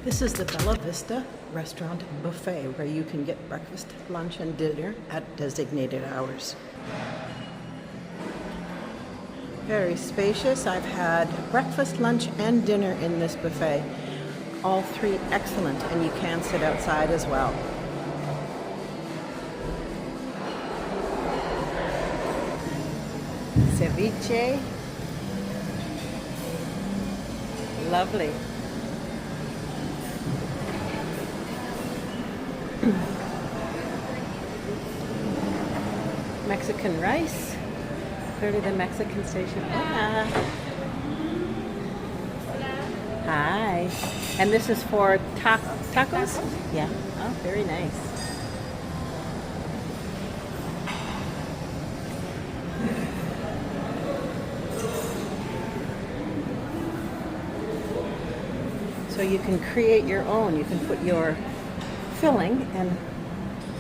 This is the Bella Vista Restaurant buffet where you can get breakfast, lunch, and dinner at designated hours. Very spacious. I've had breakfast, lunch, and dinner in this buffet. All three excellent, and you can sit outside as well. Ceviche. Lovely. Mexican rice. Clearly the Mexican station. Hola. Hi. And this is for tacos? Yeah. Oh, very nice. So you can create your own. You can put your filling and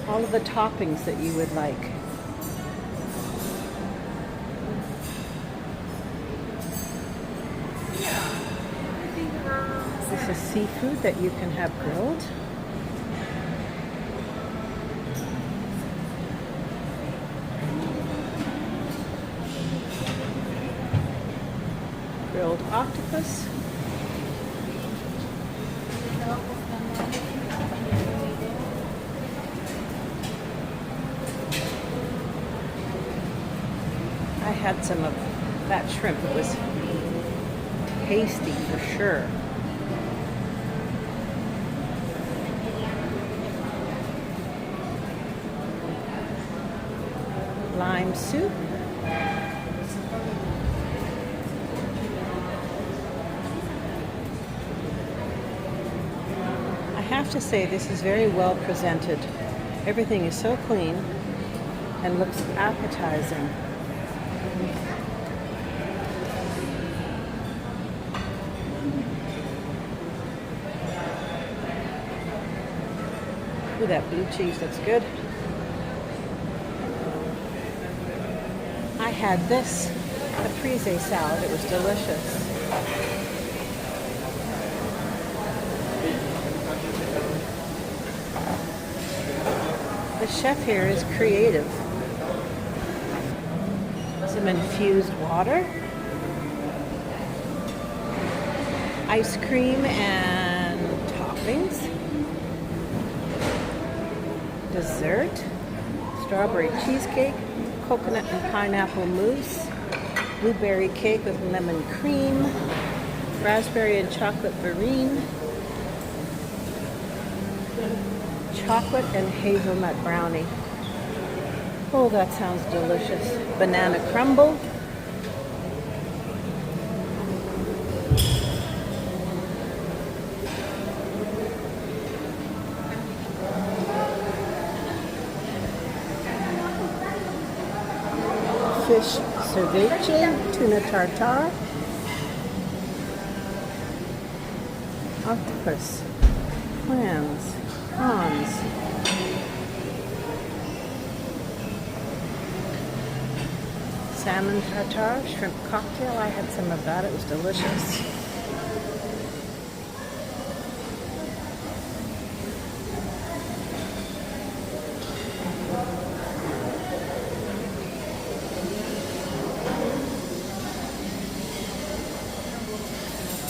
all of the toppings that you would like. This is seafood that you can have grilled. Grilled octopus. I had some of that shrimp. It was tasty for sure. Lime soup. I have to say this is very well presented. Everything is so clean and looks appetizing. Ooh, that blue cheese looks good. I had this caprese salad. It was delicious. The chef here is creative. Some infused water, ice cream and toppings, dessert, strawberry cheesecake, coconut and pineapple mousse, blueberry cake with lemon cream, raspberry and chocolate verine, chocolate and hazelnut brownie. Oh, that sounds delicious. Banana crumble. Fish ceviche, tuna tartare, octopus, clams, prawns, salmon tartare, shrimp cocktail. I had some of that. It was delicious.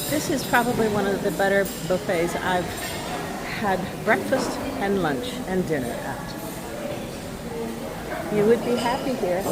This is probably one of the better buffets I've had breakfast and lunch and dinner at. You would be happy here.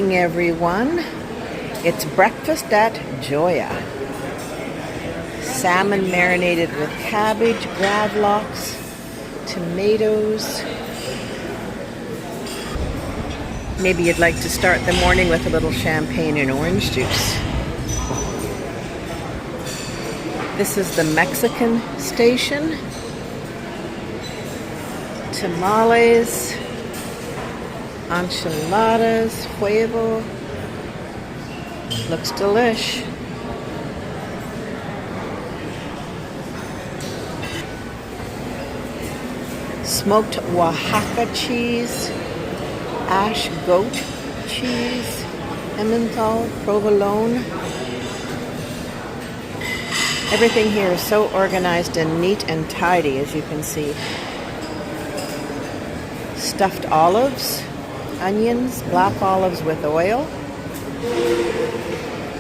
morning, everyone. It's breakfast at Joia. Salmon marinated with cabbage, gravlax, tomatoes. Maybe you'd like to start the morning with a little champagne and orange juice. This is the Mexican station. Tamales, enchiladas, huevo. Looks delish. Smoked Oaxaca cheese, ash goat cheese, Emmental, provolone. Everything here is so organized and neat and tidy, as you can see. Stuffed olives, onions, black olives with oil,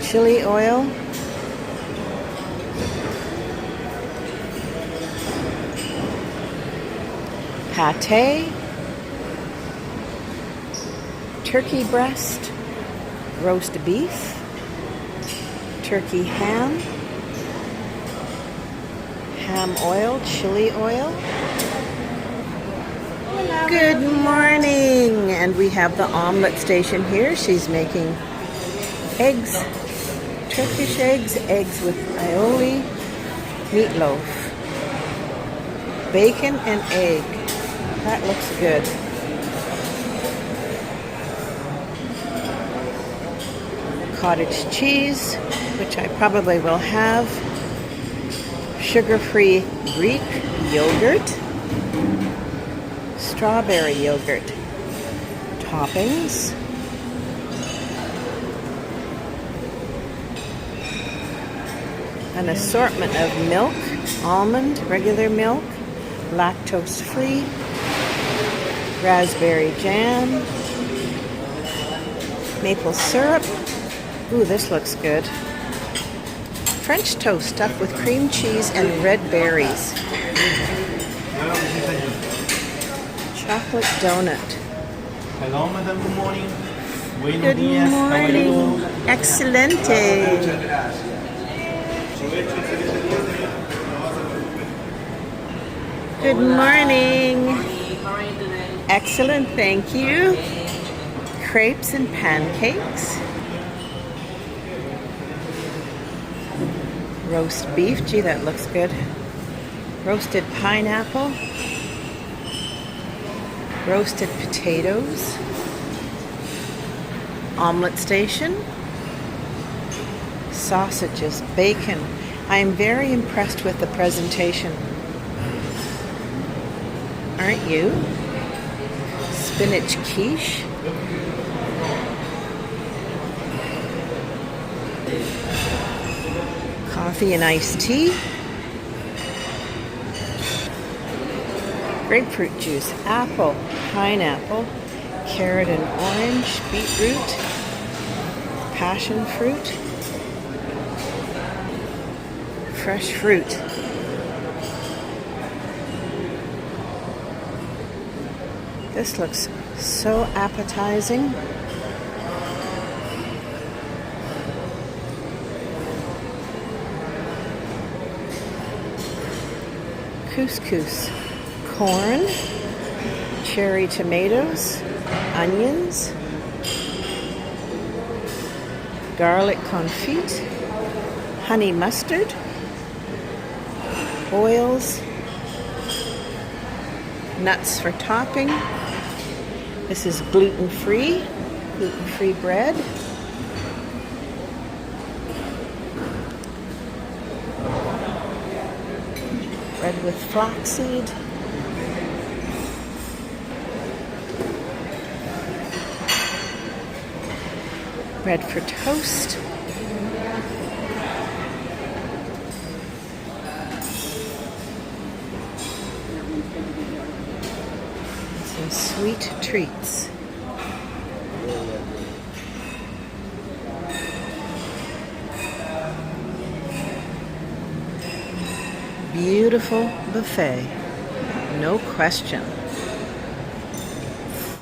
chili oil, pate, turkey breast, roast beef, turkey ham, ham oil, chili oil. Good morning! And we have the omelet station here. She's making eggs, Turkish eggs, eggs with aioli, meatloaf, bacon and egg. That looks good. Cottage cheese, which I probably will have. Sugar-free Greek yogurt. Strawberry yogurt. Toppings. An assortment of milk, almond, regular milk, lactose-free, raspberry jam, maple syrup. Ooh, this looks good. French toast stuffed with cream cheese and red berries. Chocolate donut. Hello, madam. Good morning. Good morning. Excelente. Good morning. Excellent, thank you. Crepes and pancakes. Roast beef. Gee, that looks good. Roasted pineapple. Roasted potatoes. Omelet station. Sausages, bacon. I am very impressed with the presentation. Aren't you? Spinach quiche. Coffee and iced tea. Grapefruit juice, apple, pineapple, carrot and orange, beetroot, passion fruit, fresh fruit. This looks so appetizing. Couscous, corn, cherry tomatoes, onions, garlic confit, honey mustard, oils, nuts for topping. This is gluten-free bread. Bread with flaxseed. Bread for toast. Some sweet treats. Beautiful buffet, no question.